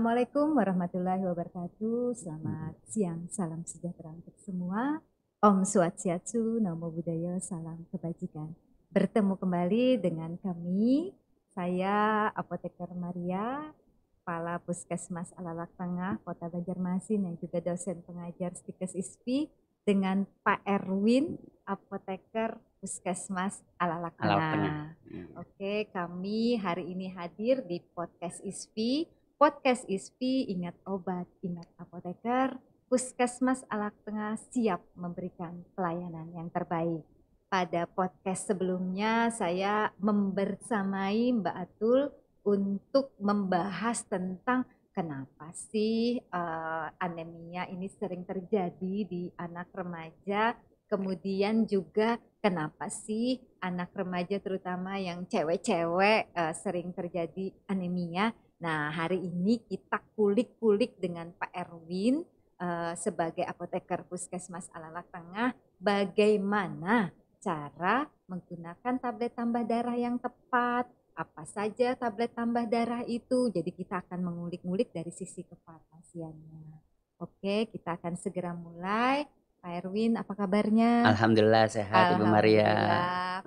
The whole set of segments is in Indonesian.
Assalamualaikum warahmatullahi wabarakatuh. Selamat siang, salam sejahtera untuk semua. Om Swastiastu, Namo Buddhaya, salam kebajikan. Bertemu kembali dengan kami, saya Apoteker Maria, Kepala Puskesmas Alalak Tengah, Kota Banjarmasin, yang juga dosen pengajar Stikes ISPI, dengan Pak Erwin, Apoteker Puskesmas Alalak Tengah. Oke, kami hari ini hadir di Podcast ISPI. Podcast ISPI, ingat obat, ingat apoteker, Puskesmas Alalak Tengah siap memberikan pelayanan yang terbaik. Pada podcast sebelumnya saya membersamai Mbak Atul untuk membahas tentang kenapa sih anemia ini sering terjadi di anak remaja, kemudian juga kenapa sih anak remaja terutama yang cewek-cewek sering terjadi anemia. Nah, hari ini kita kulik-kulik dengan Pak Erwin sebagai apoteker Puskesmas Alalak Tengah, bagaimana cara menggunakan tablet tambah darah yang tepat, apa saja tablet tambah darah itu. Jadi kita akan mengulik-ngulik dari sisi kefarmasiannya. Oke, kita akan segera mulai. Pak Erwin, apa kabarnya? Alhamdulillah sehat Ibu Maria.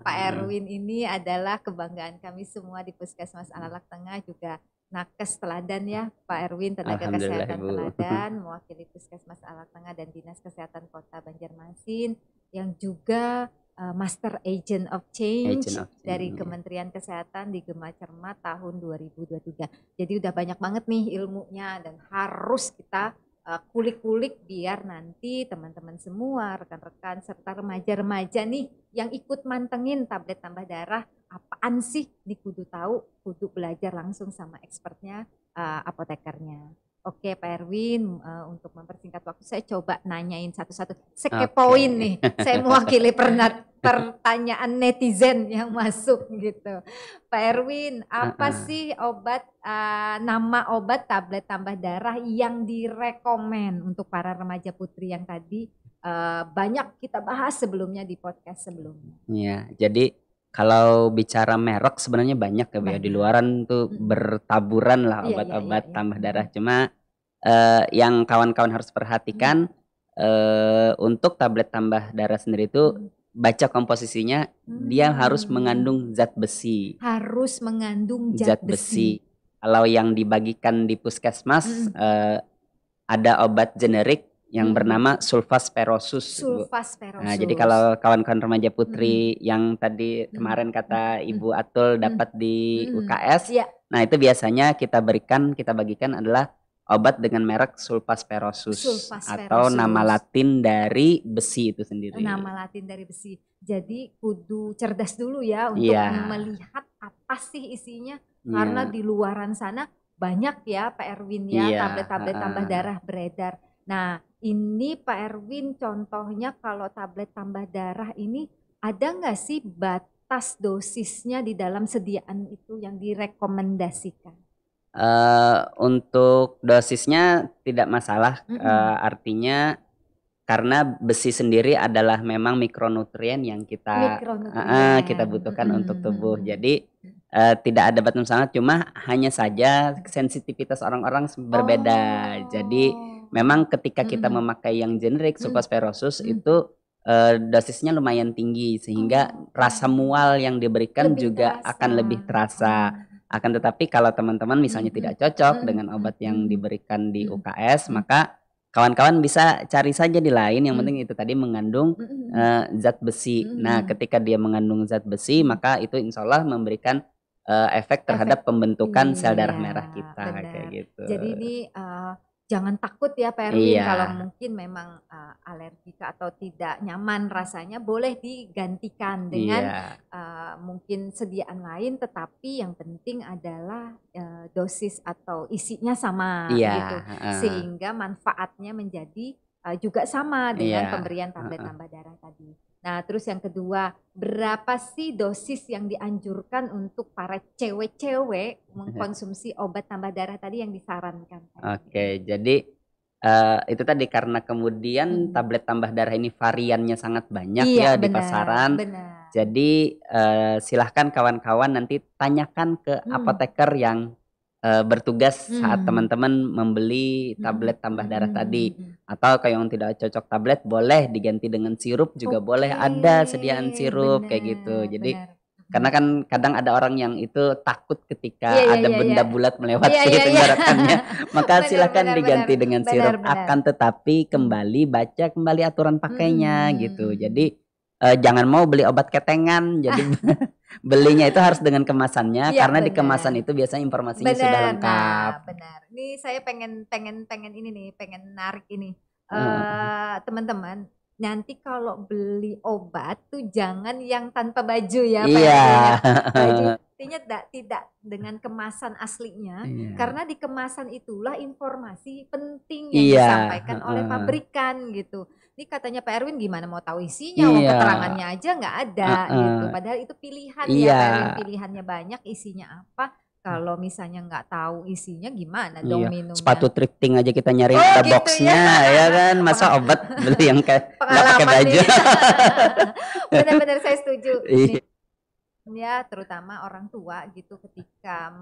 Pak Erwin ini adalah kebanggaan kami semua di Puskesmas Alalak Tengah, juga nakes teladan ya Pak Erwin, tenaga kesehatan Ibu. teladan, mewakili Puskesmas Alalak Tengah dan Dinas Kesehatan Kota Banjarmasin, yang juga Master Agent of Change dari Kementerian Kesehatan di Gema Cermat tahun 2023. Jadi udah banyak banget nih ilmunya dan harus kita kulik-kulik biar nanti teman-teman semua, rekan-rekan serta remaja-remaja nih yang ikut mantengin tablet tambah darah, apaan sih nih kudu tahu, kudu belajar langsung sama expertnya, apotekernya. Oke Pak Erwin, untuk mempersingkat waktu saya coba nanyain satu-satu, sekepoin nih, saya mewakili pertanyaan netizen yang masuk gitu. Pak Erwin, apa sih obat, nama obat tablet tambah darah yang direkomen untuk para remaja putri yang tadi banyak kita bahas sebelumnya di podcast sebelumnya? Iya, jadi kalau bicara merek sebenarnya banyak ya di luaran tuh bertaburan lah obat-obat tambah darah. Cuma yang kawan-kawan harus perhatikan untuk tablet tambah darah sendiri itu baca komposisinya, dia harus mengandung zat besi. Harus mengandung zat besi. Kalau yang dibagikan di puskesmas ada obat generik yang bernama sulfasperosus. Nah, jadi kalau kawan-kawan remaja putri yang tadi kemarin kata Ibu Atul dapat di UKS, nah itu biasanya kita bagikan adalah obat dengan merek sulfasperosus atau nama latin dari besi itu sendiri. Nama latin dari besi. Jadi kudu cerdas dulu ya untuk melihat apa sih isinya, karena di luaran sana banyak ya Pak Erwin ya tablet-tablet tambah darah beredar. Nah ini Pak Erwin contohnya kalau tablet tambah darah ini ada nggak sih batas dosisnya di dalam sediaan itu yang direkomendasikan? Untuk dosisnya tidak masalah, artinya karena besi sendiri adalah memang mikronutrien yang kita butuhkan untuk tubuh. Jadi tidak ada batas masalah, cuma hanya saja sensitivitas orang-orang berbeda. Jadi memang ketika kita memakai yang generik sulfasperosus itu dosisnya lumayan tinggi sehingga rasa mual yang diberikan juga akan lebih terasa. Akan tetapi kalau teman-teman misalnya tidak cocok dengan obat yang diberikan di UKS, maka kawan-kawan bisa cari saja di lain, yang penting itu tadi mengandung zat besi. Nah, ketika dia mengandung zat besi, maka itu insya Allah memberikan efek terhadap pembentukan sel darah merah kita, kayak gitu. Jadi ini jangan takut ya Pak Erwin, kalau mungkin memang alergika atau tidak nyaman rasanya, boleh digantikan dengan mungkin sediaan lain, tetapi yang penting adalah dosis atau isinya sama gitu, sehingga manfaatnya menjadi juga sama dengan pemberian tablet tambah darah tadi. Nah terus yang kedua, berapa sih dosis yang dianjurkan untuk para cewek-cewek mengkonsumsi obat tambah darah tadi yang disarankan? Oke, jadi itu tadi karena kemudian tablet tambah darah ini variannya sangat banyak di pasaran. Jadi silahkan kawan-kawan nanti tanyakan ke apoteker yang bertugas saat Hmm. teman-teman membeli tablet tambah darah tadi. Atau kalau yang tidak cocok tablet boleh diganti dengan sirup juga boleh, ada sediaan sirup kayak gitu. Benar, Jadi benar. karena kan kadang ada orang yang itu takut ketika Iya, ada iya, iya. benda bulat melewat Iya, iya, iya. tenggorokannya, maka Benar, silakan benar, benar. diganti dengan Benar, sirup. benar. Akan tetapi kembali baca kembali aturan pakainya gitu. Mm-mm. Jadi jangan mau beli obat ketengan. Jadi belinya itu harus dengan kemasannya, Iya, karena di benar. kemasan itu biasanya informasinya sudah Benar. lengkap. Nah, benar. Ini saya pengen ini nih, pengen narik ini. Heeh. Teman-teman, nanti kalau beli obat tuh jangan yang tanpa baju ya, Pak Iya. Erwin ya. Baju artinya tidak dengan kemasan aslinya, Iya. karena di kemasan itulah informasi penting yang Iya, disampaikan oleh heeh. pabrikan gitu. Ini katanya Pak Erwin gimana mau tahu isinya, Iya. wong keterangannya aja nggak ada gitu. Heeh. Padahal itu pilihan ya Iya. Pak Erwin, pilihannya banyak, isinya apa. Kalau misalnya nggak tahu isinya gimana dong Iya, sepatu minumnya? thrifting aja kita nyari Oh ada gitu ya. boxnya ya kan, masa obat beli yang kayak nggak pakai Pengalaman baju. nih. Benar-benar saya setuju. Iya. Nih, ya terutama orang tua gitu ketika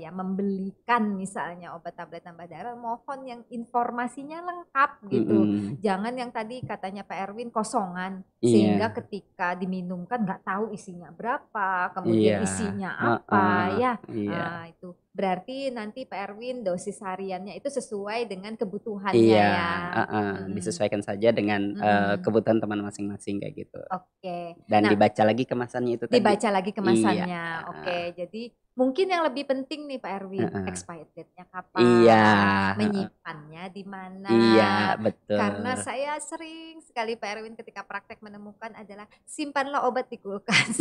membelikan misalnya obat tablet tambah darah, mohon yang informasinya lengkap gitu. Mm-mm. Jangan yang tadi katanya Pak Erwin kosongan, Iya. sehingga ketika diminumkan nggak tahu isinya berapa, kemudian Iya. isinya apa ya. Iya. Itu berarti nanti Pak Erwin dosis hariannya itu sesuai dengan kebutuhannya Iya, ya. disesuaikan saja dengan kebutuhan teman masing-masing kayak gitu. Oke. Dan Nah, dibaca lagi kemasannya itu tadi. dibaca lagi kemasannya. Iya. Oke, jadi mungkin yang lebih penting nih Pak Erwin, expired date-nya kapan, Iya. menyimpannya di mana. Iya, betul. Karena saya sering sekali Pak Erwin ketika praktek menemukan adalah simpanlah obat di kulkas.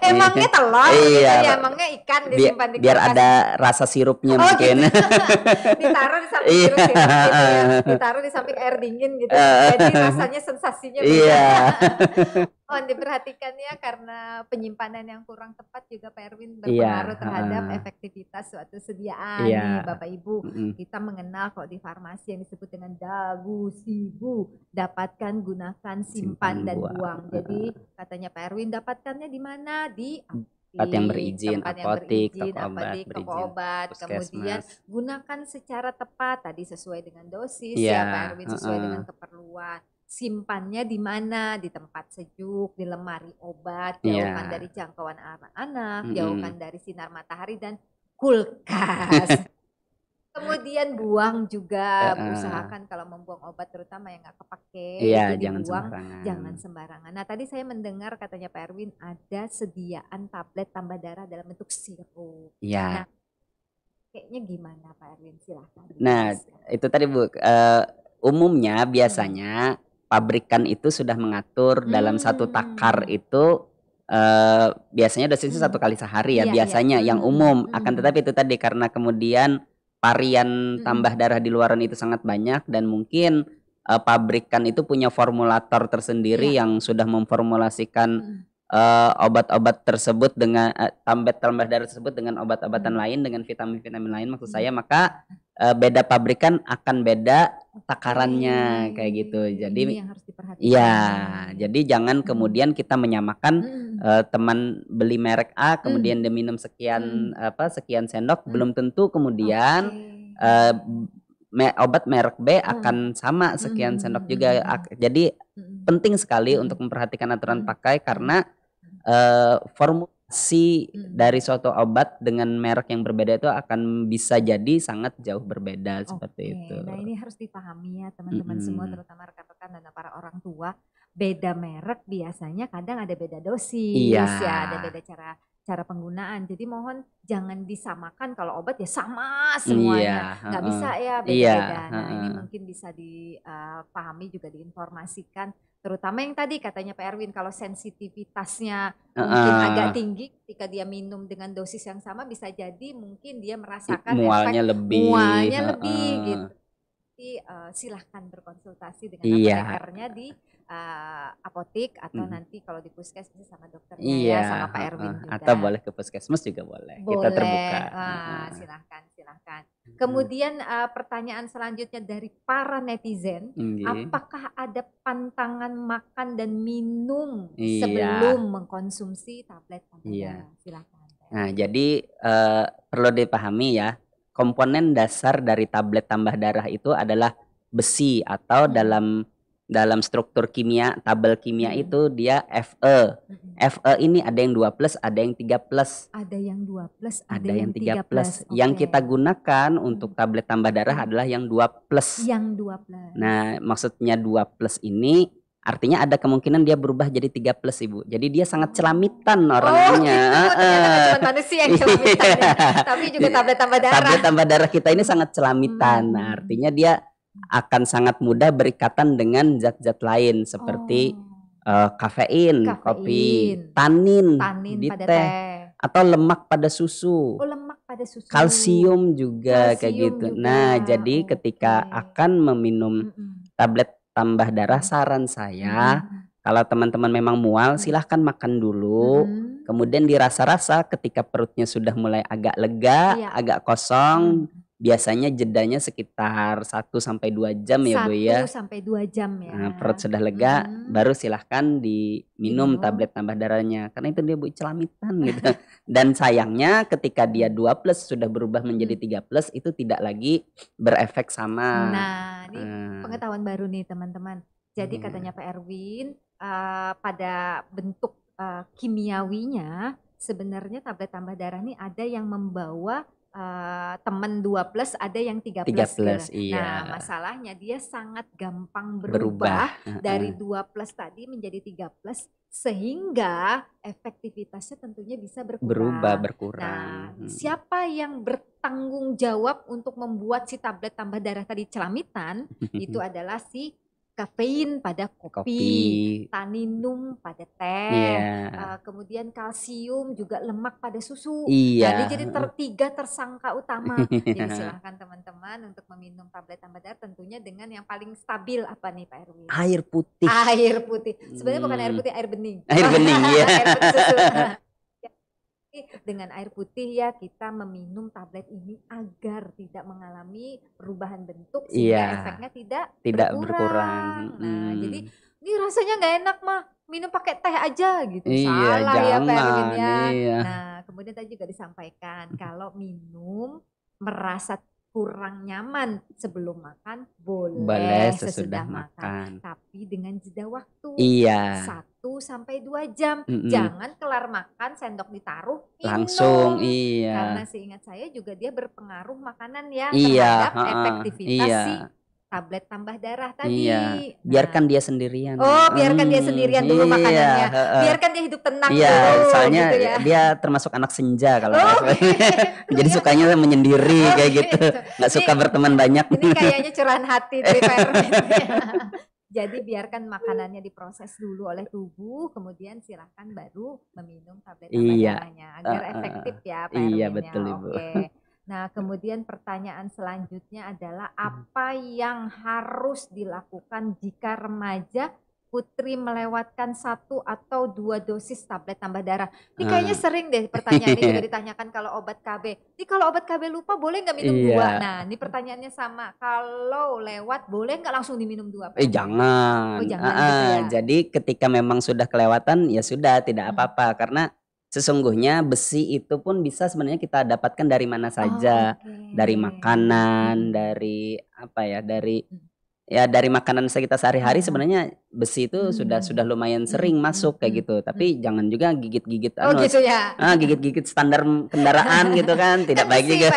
Emangnya telur gitu Iya. ya, emangnya ikan disimpan di kulkas. Biar ada rasa sirupnya Oh mungkin. gitu. Ditaruh di samping sirup gitu ya, ditaruh di samping air dingin gitu. Jadi rasanya sensasinya beda. Iya. Mohon diperhatikan ya, karena penyimpanan yang kurang tepat juga Pak Erwin berpengaruh terhadap efektivitas suatu sediaan nih Bapak Ibu. Kita mengenal kalau di farmasi yang disebut dengan dagu sibu, dapatkan, gunakan, simpan dan buang. Jadi katanya Pak Erwin dapatkannya di mana? Di tempat yang berizin, apotik, toko obat, kemudian gunakan secara tepat tadi sesuai dengan dosis ya Pak Erwin, sesuai dengan keperluan. Simpannya di mana? Di tempat sejuk, di lemari obat, jauhkan dari jangkauan anak-anak, jauhkan dari sinar matahari dan kulkas. Kemudian buang juga, usahakan kalau membuang obat terutama yang nggak kepake itu dibuang, jangan sembarangan. Nah tadi saya mendengar katanya Pak Erwin ada sediaan tablet tambah darah dalam bentuk sirup. Iya. Nah, kayaknya gimana Pak Erwin, silahkan. Nah itu tadi Bu, umumnya biasanya pabrikan itu sudah mengatur dalam satu takar itu biasanya dosisnya 1 kali sehari ya, biasanya yang umum. Akan tetapi itu tadi karena kemudian varian tambah darah di luaran itu sangat banyak, dan mungkin pabrikan itu punya formulator tersendiri yang sudah memformulasikan obat-obat tersebut dengan tambah darah tersebut dengan obat-obatan lain, dengan vitamin-vitamin lain maksud saya, maka beda pabrikan akan beda takarannya kayak gitu. Jadi ini yang harus diperhatikan. Iya, jadi jangan kemudian kita menyamakan teman beli merek A kemudian dia minum sekian sekian sendok, belum tentu kemudian obat merek B akan sama sekian sendok juga. Jadi penting sekali untuk memperhatikan aturan pakai, karena formulasi dari suatu obat dengan merek yang berbeda itu akan bisa jadi sangat jauh berbeda seperti itu. Nah ini harus dipahami ya teman-teman semua, terutama rekan-rekan dan para orang tua. Beda merek biasanya kadang ada beda dosis ya, ada beda cara penggunaan. Jadi mohon jangan disamakan, kalau obat ya sama semuanya, nggak bisa ya, beda-beda. Nah ini mungkin bisa dipahami juga, diinformasikan, terutama yang tadi katanya Pak Erwin, kalau sensitivitasnya mungkin agak tinggi, ketika dia minum dengan dosis yang sama bisa jadi mungkin dia merasakan mualnya lebih gitu. Jadi silahkan berkonsultasi dengan apotekernya di apotik, atau nanti kalau di puskes bisa sama dokternya ya, sama Pak Erwin juga. Atau boleh ke puskesmas juga boleh. Kita terbuka. Silahkan. Kemudian pertanyaan selanjutnya dari para netizen, apakah ada pantangan makan dan minum sebelum mengkonsumsi tablet tambah darah? Silahkan. Nah, jadi perlu dipahami ya, komponen dasar dari tablet tambah darah itu adalah besi atau dalam struktur kimia, tabel kimia itu dia Fe. Fe ini ada yang 2 plus, ada yang 3 plus. Ada yang 2 plus, ada Ada yang yang 3 3 plus. plus. Yang Oke. kita gunakan untuk tablet tambah darah adalah yang 2 plus. Yang 2 plus. Nah, maksudnya 2 plus ini artinya ada kemungkinan dia berubah jadi 3 plus, Ibu. Jadi dia sangat celamitan orangnya. Gitu. Ternyata nggak cuma manusia yang celamitan ya, tapi juga tablet tambah darah. Tablet tambah darah kita ini sangat celamitan. Nah, artinya dia akan sangat mudah berikatan dengan zat-zat lain seperti kafein, kopi, tanin di pada teh, atau lemak pada susu. Oh, lemak pada susu. Kalsium juga kayak gitu. Juga. Nah, jadi ketika akan meminum tablet tambah darah, saran saya kalau teman-teman memang mual, silahkan makan dulu. Kemudian dirasa-rasa ketika perutnya sudah mulai agak lega, agak kosong. Biasanya jedanya sekitar 1-2 jam ya Bu ya. 1-2 jam ya. Nah, perut sudah lega, baru silahkan diminum tablet tambah darahnya. Karena itu dia Bu celamitan gitu. Dan sayangnya ketika dia 2 plus sudah berubah menjadi 3 plus, itu tidak lagi berefek sama. Nah, ini pengetahuan baru nih teman-teman. Jadi katanya Pak Erwin, pada bentuk kimiawinya sebenarnya tablet tambah darah ini ada yang membawa teman 2 plus, ada yang 3 plus. Iya. Nah, masalahnya dia sangat gampang berubah dari 2 plus tadi menjadi 3 plus, sehingga efektivitasnya tentunya bisa berkurang. Nah, siapa yang bertanggung jawab untuk membuat si tablet tambah darah tadi celamitan? Itu adalah si kafein pada kopi, taninum pada teh, kemudian kalsium juga lemak pada susu. Nah, ini jadi 3 tersangka utama. Jadi silahkan teman-teman untuk meminum tablet tambah darah tentunya dengan yang paling stabil apa nih Pak Erwin? Air putih. Air putih. Sebenarnya bukan air putih, air bening. Air bening ya. Air putih susu. Dengan air putih ya kita meminum tablet ini agar tidak mengalami perubahan bentuk sehingga efeknya tidak berkurang. Nah, jadi ini rasanya nggak enak mah, minum pakai teh aja gitu. Salah ya Pak Erwin ya. Nah, kemudian tadi juga disampaikan kalau minum merasa kurang nyaman sebelum makan boleh sesudah makan, tapi dengan jeda waktu 1-2 jam. Jangan kelar makan sendok ditaruh minum langsung. Karena seingat saya juga dia berpengaruh makanan ya terhadap efektivitas si tablet tambah darah tadi. Biarkan dia sendirian. Oh, biarkan dia sendirian dulu makanannya. Biarkan dia hidup tenang dulu. Soalnya gitu ya. dia termasuk anak senja kalau jadi sukanya menyendiri kayak gitu. Nggak suka berteman banyak. Ini kayaknya curahan hati dari Pak Erwin. Jadi biarkan makanannya diproses dulu oleh tubuh, kemudian silahkan baru meminum tablet tambah darahnya agar efektif ya Pak Erwin. Iya betul Ibu. Nah, kemudian pertanyaan selanjutnya adalah apa yang harus dilakukan jika remaja putri melewatkan 1 atau 2 dosis tablet tambah darah? Ini kayaknya sering deh pertanyaan ini juga ditanyakan kalau obat KB. Ini kalau obat KB lupa boleh nggak minum 2? Nah, ini pertanyaannya sama. Kalau lewat boleh nggak langsung diminum 2? Jangan. Oh, jangan gitu ya. Jadi ketika memang sudah kelewatan ya sudah tidak apa-apa karena sesungguhnya besi itu pun bisa sebenarnya kita dapatkan dari mana saja, dari makanan, dari apa ya, dari makanan kita sehari-hari sebenarnya besi itu sudah lumayan sering masuk kayak gitu. Tapi jangan juga gigit-gigit gitu ya. Gigit-gigit standar kendaraan gitu kan, tidak baik juga.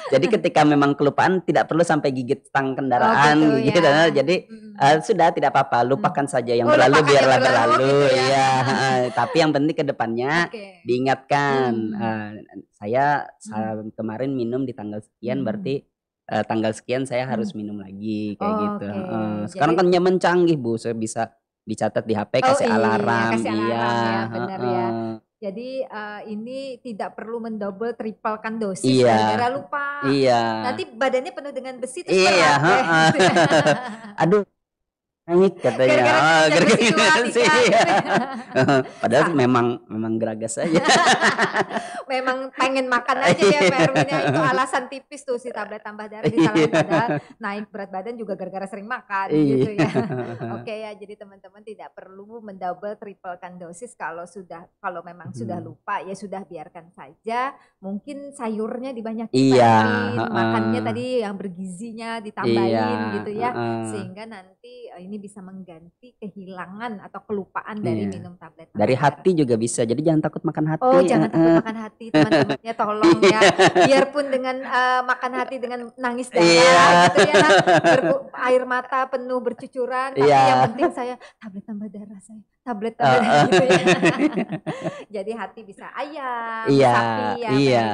Jadi ketika memang kelupaan tidak perlu sampai gigit stang kendaraan gitu. Jadi sudah tidak apa-apa, lupakan saja yang berlalu biarlah berlalu gitu ya. Tapi yang penting ke depannya diingatkan. Saya kemarin minum di tanggal sekian berarti tanggal sekian saya harus minum lagi kayak gitu. Sekarang kan nyaman canggih Bu, saya bisa dicatat di HP kasih alarm. Benar ya. Jadi ini tidak perlu mendouble triplekan dosis gara-gara lupa. Nanti badannya penuh dengan besi terus berat. Aduh. naik katanya. Gara-gara Gara-gara besi tua sih. Tika. Padahal memang geragas aja. Memang pengen makan aja ya Pak Erwin ya. Itu alasan tipis tuh si tablet tambah darah disalahin, padahal naik berat badan juga gara-gara sering makan gitu ya. Oke ya, jadi teman-teman tidak perlu mendouble triplekan dosis kalau memang sudah lupa ya sudah biarkan saja. Mungkin sayurnya dibanyakin Pak Iya, Erwin, makannya tadi yang bergizinya ditambahin gitu ya. Sehingga nanti ini bisa mengganti kehilangan atau kelupaan dari minum tablet tambah Dari darah. hati juga bisa. Jadi jangan takut makan hati. Oh, jangan takut makan hati teman-teman ya, tolong ya. Biarpun dengan makan hati dengan nangis darah gitu ya, air mata penuh bercucuran, tapi yang penting saya tablet tambah darah saya, tablet tambah darah gitu ya. Jadi hati bisa ayam, sapi ya,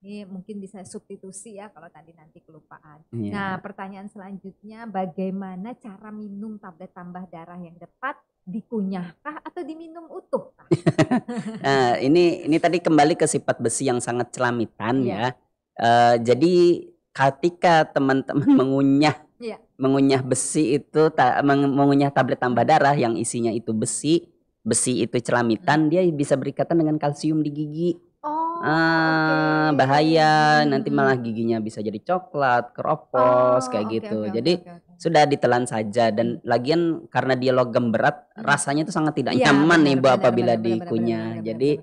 ini mungkin bisa substitusi ya kalau tadi nanti kelupaan. Nah, pertanyaan selanjutnya, bagaimana cara minum tablet tambah darah yang tepat? Dikunyahkah atau diminum utuh? Nah, ini tadi kembali ke sifat besi yang sangat celamitan ya. Jadi ketika teman-teman mengunyah besi itu, mengunyah tablet tambah darah yang isinya itu besi itu celamitan, dia bisa berikatan dengan kalsium di gigi. Bahaya, nanti malah giginya bisa jadi coklat, keropos kayak gitu. Jadi sudah ditelan saja, dan lagian karena dia logam berat, rasanya itu sangat tidak nyaman nih Bu apabila dikunyah. Jadi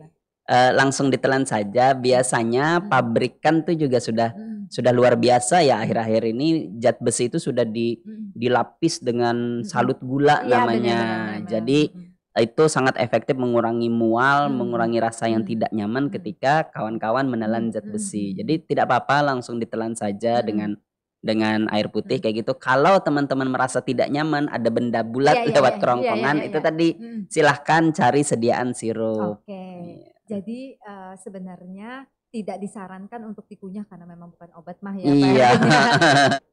langsung ditelan saja. Biasanya pabrikan tuh juga sudah luar biasa ya, akhir-akhir ini zat besi itu sudah dilapis dengan salut gula namanya. Jadi itu sangat efektif mengurangi mual, mengurangi rasa yang tidak nyaman ketika kawan-kawan menelan zat besi. Jadi tidak apa-apa, langsung ditelan saja dengan air putih kayak gitu. Kalau teman-teman merasa tidak nyaman, ada benda bulat lewat kerongkongan, itu tadi silahkan cari sediaan sirup. Jadi sebenarnya tidak disarankan untuk dikunyah karena memang bukan obat mah ya Pak.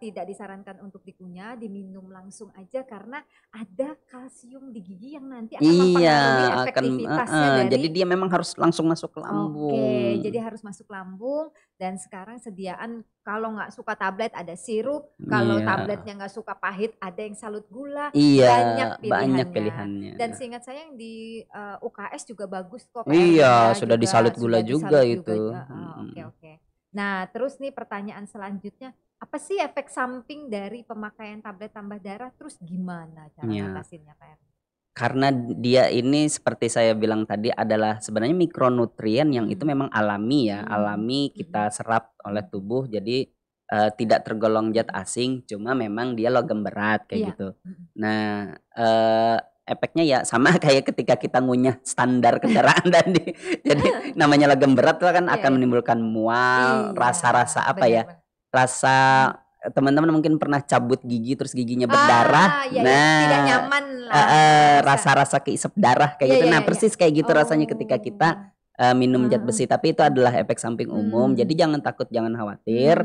Tidak disarankan untuk dikunyah, diminum langsung aja karena ada kalsium di gigi yang nanti akan mempengaruhi efektivitasnya dari. Jadi dia memang harus langsung masuk ke lambung. Jadi harus masuk lambung. Dan sekarang sediaan kalau nggak suka tablet ada sirup, kalau tabletnya nggak suka pahit ada yang salut gula, banyak pilihannya. Dan seingat saya yang di UKS juga bagus kok. Sudah disalut gula juga itu. Oke. Nah, terus nih pertanyaan selanjutnya, apa sih efek samping dari pemakaian tablet tambah darah? Terus gimana cara ngatasinnya Pak Erwin? Karena dia ini seperti saya bilang tadi adalah sebenarnya mikronutrien yang itu memang alami ya, alami kita serap oleh tubuh. Jadi tidak tergolong zat asing, cuma memang dia logam berat kayak gitu. Nah, efeknya ya sama kayak ketika kita ngunyah standar kendaraan tadi. Jadi namanya logam berat itu kan akan menimbulkan mual, rasa-rasa apa ya? Rasa teman-teman mungkin pernah cabut gigi terus giginya berdarah. Tidak nyaman lah. Rasa-rasa keisep darah kayak gitu. Nah, persis kayak gitu rasanya ketika kita minum zat besi, tapi itu adalah efek samping umum. Jadi jangan takut, jangan khawatir.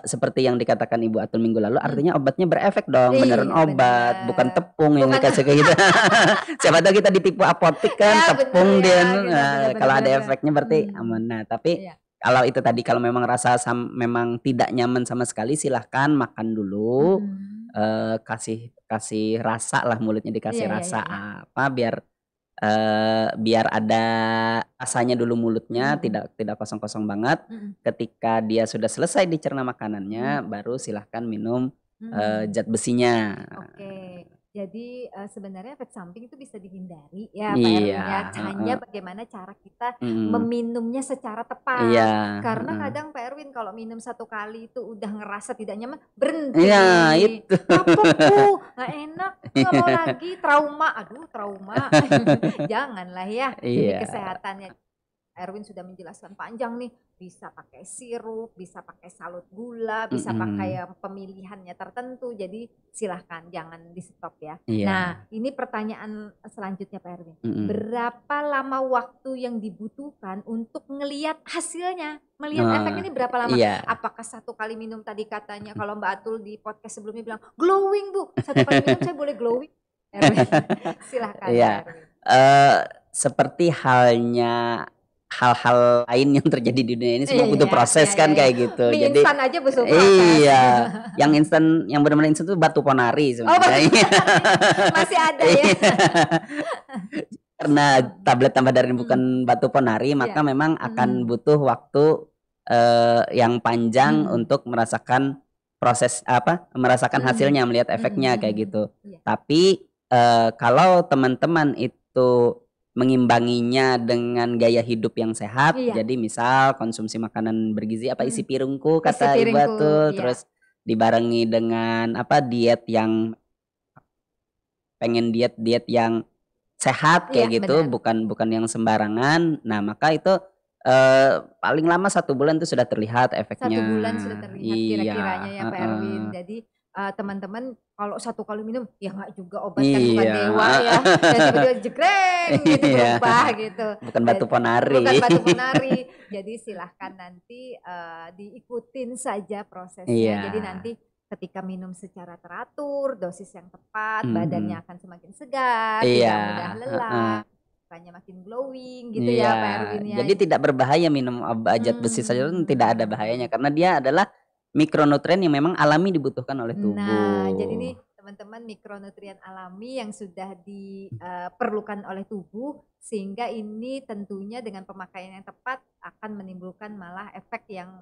Seperti yang dikatakan Ibu Atul minggu lalu, artinya obatnya berefek dong, beneran obat, bukan tepung yang dikasih kayak gitu. Siapa tahu kita ditipu apotik kan, tepung dia. Kalau ada efeknya berarti aman. Nah, tapi kalau itu tadi, kalau memang rasa memang tidak nyaman sama sekali, silahkan makan dulu, kasih rasa lah, mulutnya dikasih rasa apa biar ada rasanya dulu mulutnya, tidak kosong-kosong banget. Ketika dia sudah selesai dicerna makanannya, baru silahkan minum zat besinya. Jadi sebenarnya efek samping itu bisa dihindari ya Pak Erwin ya. Hanya bagaimana cara kita meminumnya secara tepat. Karena kadang Pak Erwin kalau minum satu kali itu udah ngerasa tidak nyaman, berhenti. Itu. Kapokku, nggak enak, nggak mau lagi, trauma. Aduh, trauma. Janganlah ya. Demi kesehatannya. Erwin sudah menjelaskan panjang nih, bisa pakai sirup, bisa pakai salut gula, bisa pakai pemilihannya tertentu. Jadi silahkan jangan di stop ya. Nah, ini pertanyaan selanjutnya Pak Erwin. Berapa lama waktu yang dibutuhkan untuk ngelihat hasilnya? Melihat efek ini berapa lama? Apakah satu kali minum, tadi katanya kalau Mbak Atul di podcast sebelumnya bilang glowing Bu, satu kali minum saya boleh glowing? Erwin, silahkan Pak Erwin. Seperti halnya hal-hal lain yang terjadi di dunia ini semua butuh proses kan kayak gitu. Mie Jadi instan aja butuh proses. Iya, yang instan, yang benar-benar instan itu batu ponari sebenarnya. Masih ada ya. Karena tablet tambah dari bukan batu ponari, maka memang akan butuh waktu yang panjang untuk merasakan proses merasakan hasilnya, melihat efeknya kayak gitu. Tapi kalau teman-teman itu mengimbanginya dengan gaya hidup yang sehat, jadi misal konsumsi makanan bergizi, isi piringku kata Ibu Atul, terus dibarengi dengan diet yang pengen diet yang sehat kayak gitu, bukan yang sembarangan. Nah, maka itu paling lama 1 bulan itu sudah terlihat efeknya. 1 bulan sudah terlihat kira-kiranya ya Pak Erwin. Jadi teman-teman kalau 1 kali minum ya nggak juga obat kan bukan dewa ya. Dan tiba-tiba jegreng gitu berubah gitu. Bukan batu ponari. Bukan batu ponari. Jadi silahkan nanti diikutin saja prosesnya. Jadi nanti ketika minum secara teratur, dosis yang tepat, badannya akan semakin segar, tidak mudah lelah. Makin glowing gitu ya Pak Erwin ya. Jadi tidak berbahaya minum zat besi saja, tidak ada bahayanya karena dia adalah mikronutrien yang memang alami dibutuhkan oleh tubuh. Nah, jadi nih teman-teman, mikronutrien alami yang sudah diperlukan oleh tubuh, sehingga ini tentunya dengan pemakaian yang tepat akan menimbulkan malah efek yang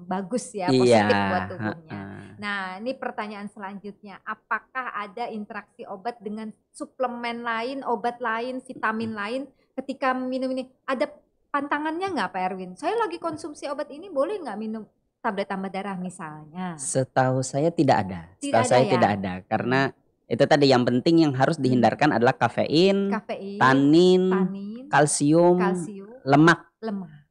bagus ya, positif buat tubuhnya. Nah, ini pertanyaan selanjutnya, apakah ada interaksi obat dengan suplemen lain, obat lain, vitamin lain ketika minum ini? Ada pantangannya nggak Pak Erwin? Saya lagi konsumsi obat ini, boleh nggak minum tablet tambah darah misalnya? Setahu saya tidak ada. Tidak ada karena itu tadi yang penting yang harus dihindarkan adalah kafein, tanin, kalsium, lemak.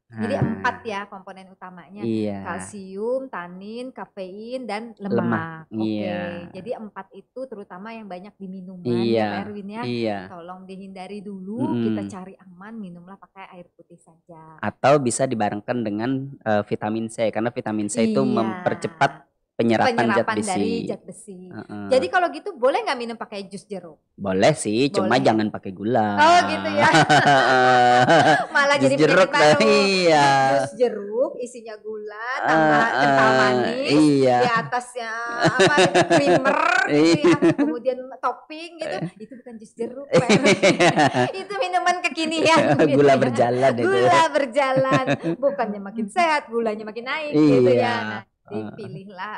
Jadi 4 ya komponen utamanya. Kalsium, tanin, kafein, dan lemak. Jadi 4 itu terutama yang banyak di minuman ya Pak Erwin ya. Tolong dihindari dulu, kita cari aman, minumlah pakai air putih saja. Atau bisa dibarengkan dengan vitamin C karena vitamin C itu mempercepat penyerapan dari zat besi. Jadi kalau gitu boleh nggak minum pakai jus jeruk? Boleh sih, cuma jangan pakai gula. Oh gitu ya. Malah jadi jeruk baru. Jus jeruk isinya gula, tambah kental manis, di atasnya creamer gitu ya, kemudian topping gitu. Itu bukan jus jeruk, itu minuman kekinian. Gula berjalan itu. Gula berjalan, bukannya makin sehat, gulanya makin naik gitu ya. Nah, dipilihlah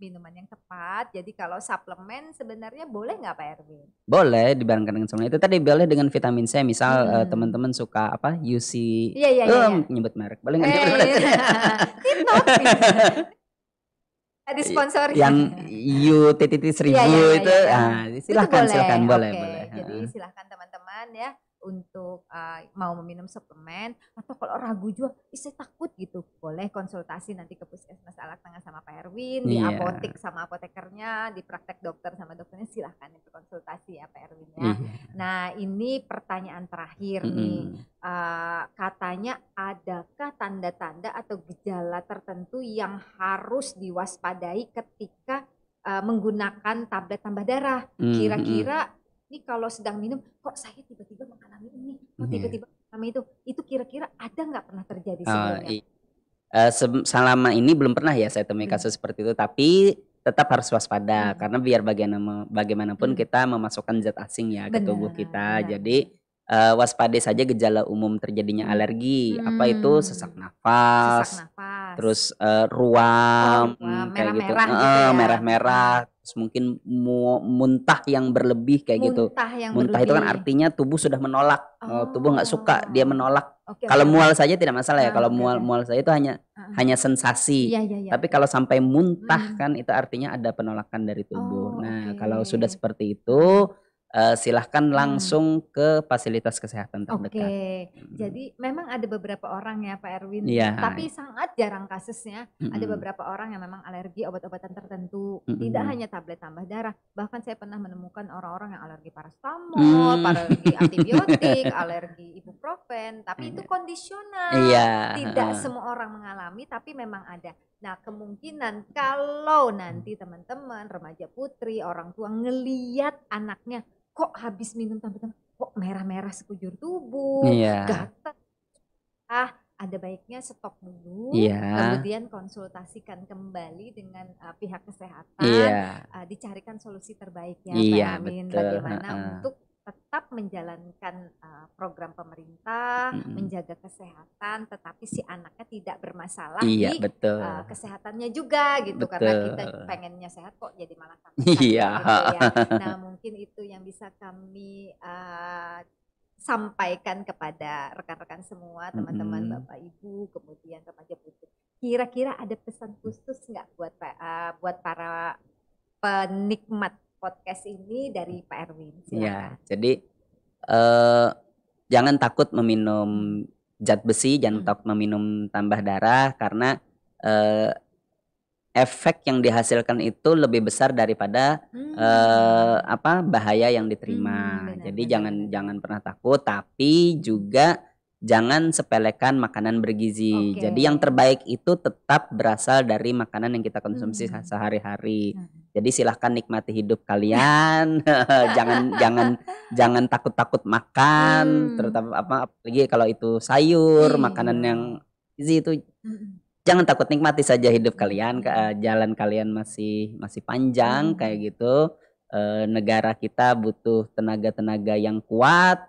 minuman yang tepat. Jadi kalau suplemen sebenarnya boleh nggak Pak Erwin? Boleh dibarengkan dengan suplemen. Itu tadi boleh dengan vitamin C. Misal teman-teman suka UC, nyebut merek. Boleh nggak nyebut merek? Ada sponsor. Yang UTTT 1000 itu, silakan boleh. Jadi silahkan teman-teman ya untuk mau meminum suplemen, atau kalau ragu juga, saya takut gitu, boleh konsultasi nanti ke Puskesmas Alak Tengah sama Pak Erwin, di apotek sama apotekernya, di praktek dokter sama dokternya, silahkan itu konsultasi ya Pak Erwin ya. Nah ini pertanyaan terakhir nih, katanya adakah tanda-tanda atau gejala tertentu yang harus diwaspadai ketika menggunakan tablet tambah darah? Kira-kira ini kalau sedang minum, kok saya tiba-tiba mengalami ini, kok tiba-tiba mengalami itu kira-kira ada nggak pernah terjadi sebelumnya? Selama ini belum pernah ya saya temui kasus seperti itu, tapi tetap harus waspada karena biar bagaimanapun kita memasukkan zat asing ya ke tubuh kita. Jadi waspadai saja gejala umum terjadinya alergi, apa itu sesak nafas, terus ruam kayak gitu, merah-merah, terus mungkin muntah yang berlebih kayak gitu. Muntah itu kan artinya tubuh sudah menolak, tubuh nggak suka, dia menolak. Kalau mual saja tidak masalah ya, kalau mual saja itu hanya sensasi. Tapi kalau sampai muntah kan itu artinya ada penolakan dari tubuh. Nah kalau sudah seperti itu, silahkan langsung ke fasilitas kesehatan terdekat. Jadi memang ada beberapa orang ya Pak Erwin, tapi sangat jarang kasusnya. Ada beberapa orang yang memang alergi obat-obatan tertentu, tidak hanya tablet tambah darah. Bahkan saya pernah menemukan orang-orang yang alergi paracetamol, alergi antibiotik, alergi ibuprofen, tapi itu kondisional. Tidak semua orang mengalami, tapi memang ada. Nah kemungkinan kalau nanti teman-teman, remaja putri, orang tua ngeliat anaknya kok habis minum tablet, kok merah-merah sekujur tubuh, gatal, apakah ada baiknya stop dulu, Iya. kemudian konsultasikan kembali dengan pihak kesehatan, Iya. dicarikan solusi terbaik ya Pak Iya, Erwin, betul, bagaimana heeh. untuk tetap menjalankan program pemerintah, Mhm. menjaga kesehatan, tetapi si anaknya tidak bermasalah Iya, di betul. kesehatannya juga gitu, karena kita Betul. pengennya sehat kok jadi malah tambah sakit Iya, gitu ya. Nah mungkin itu yang bisa kami sampaikan kepada rekan-rekan semua, teman-teman, Mhm. Bapak Ibu, kemudian remaja putri. Kira-kira ada pesan khusus nggak buat para penikmat podcast ini dari Pak Erwin? Iya, Silakan. jadi, eee, jangan takut Mhm. meminum zat besi, jangan Mhm. takut meminum tambah darah karena, eee, efek yang dihasilkan itu lebih besar daripada, bahaya yang diterima. Benar Jadi benar jangan benar jangan benar. pernah takut, tapi Mhm. juga jangan sepelekan makanan bergizi. Oke. Jadi yang terbaik itu tetap berasal dari makanan yang kita konsumsi Mmm. sehari-hari. Mhm. Jadi silahkan nikmati hidup kalian, jangan jangan jangan takut-takut makan, Mmm. terutama apalagi kalau itu sayur, makanan yang Iya. gizi itu Mhm. jangan takut, nikmati saja hidup Mhm kalian, mhm. jalan kalian masih masih panjang Mhm. kayak gitu, negara kita butuh tenaga-tenaga yang kuat,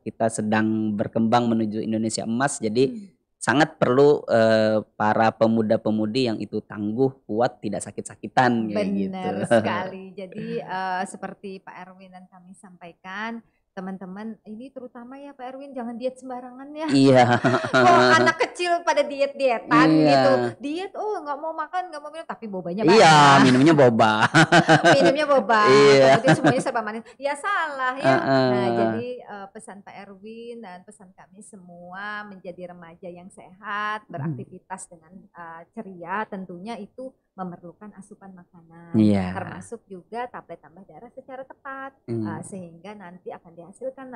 kita sedang berkembang menuju Indonesia emas, jadi Mhm. sangat perlu, para pemuda-pemudi yang itu tangguh, kuat, tidak sakit-sakitan kayak gitu. Benar sekali. Jadi, seperti Pak Erwin dan kami sampaikan, teman-teman ini terutama ya Pak Erwin jangan diet sembarangan ya. Iya. Kok anak kecil pada diet-dietan Iya. gitu, diet, "Oh nggak mau makan, nggak mau minum," tapi bobanya Iya, banyak. minumnya boba. Minumnya boba, Iya. kemudian semuanya serba manis, ya salah ya. Nah Heeh. jadi, pesan Pak Erwin dan pesan kami semua menjadi remaja yang sehat, Mhm. beraktivitas dengan, ceria tentunya itu memerlukan asupan makanan, Iya. termasuk juga tablet tambah darah secara tepat, Mmm. sehingga nanti akan dihasilkan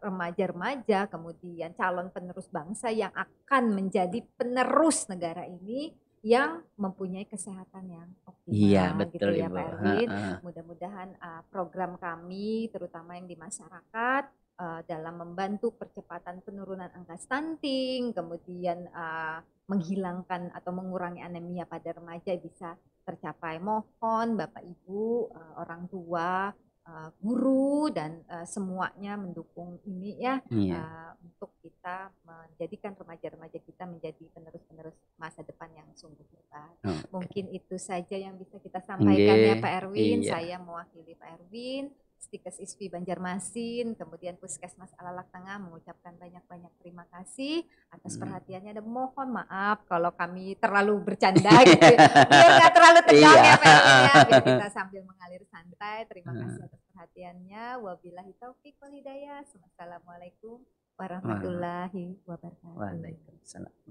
remaja-remaja, kemudian calon penerus bangsa yang akan menjadi penerus negara ini, yang mempunyai kesehatan yang Iya, optimal betul gitu ya Ibu, Pak Erwin. heeh. Mudah-mudahan, program kami terutama yang di masyarakat, dalam membantu percepatan penurunan angka stunting, kemudian, menghilangkan atau mengurangi anemia pada remaja bisa tercapai. Mohon Bapak Ibu, orang tua, guru dan, semuanya mendukung ini ya, Iya. untuk kita menjadikan remaja-remaja kita menjadi penerus-penerus masa depan yang sungguh hebat. Oke. Mungkin itu saja yang bisa kita sampaikan ya Nggih, Pak Erwin. iya. Saya mewakili Pak Erwin, Stikes ISFI Banjarmasin, kemudian Puskesmas Alalak Tengah mengucapkan banyak-banyak terima kasih atas Mmm. perhatiannya dan mohon maaf kalau kami terlalu bercanda gitu ya. Biar nggak terlalu tegang Iya. ya Pak Erwin ya, biar kita sambil mengalir santai. Terima kasih Heeh. atas perhatiannya. Wabillahi taufiq wal hidayah. Wassalamualaikum Wah. warahmatullahi wabarakatuh. Waalaikumsalam.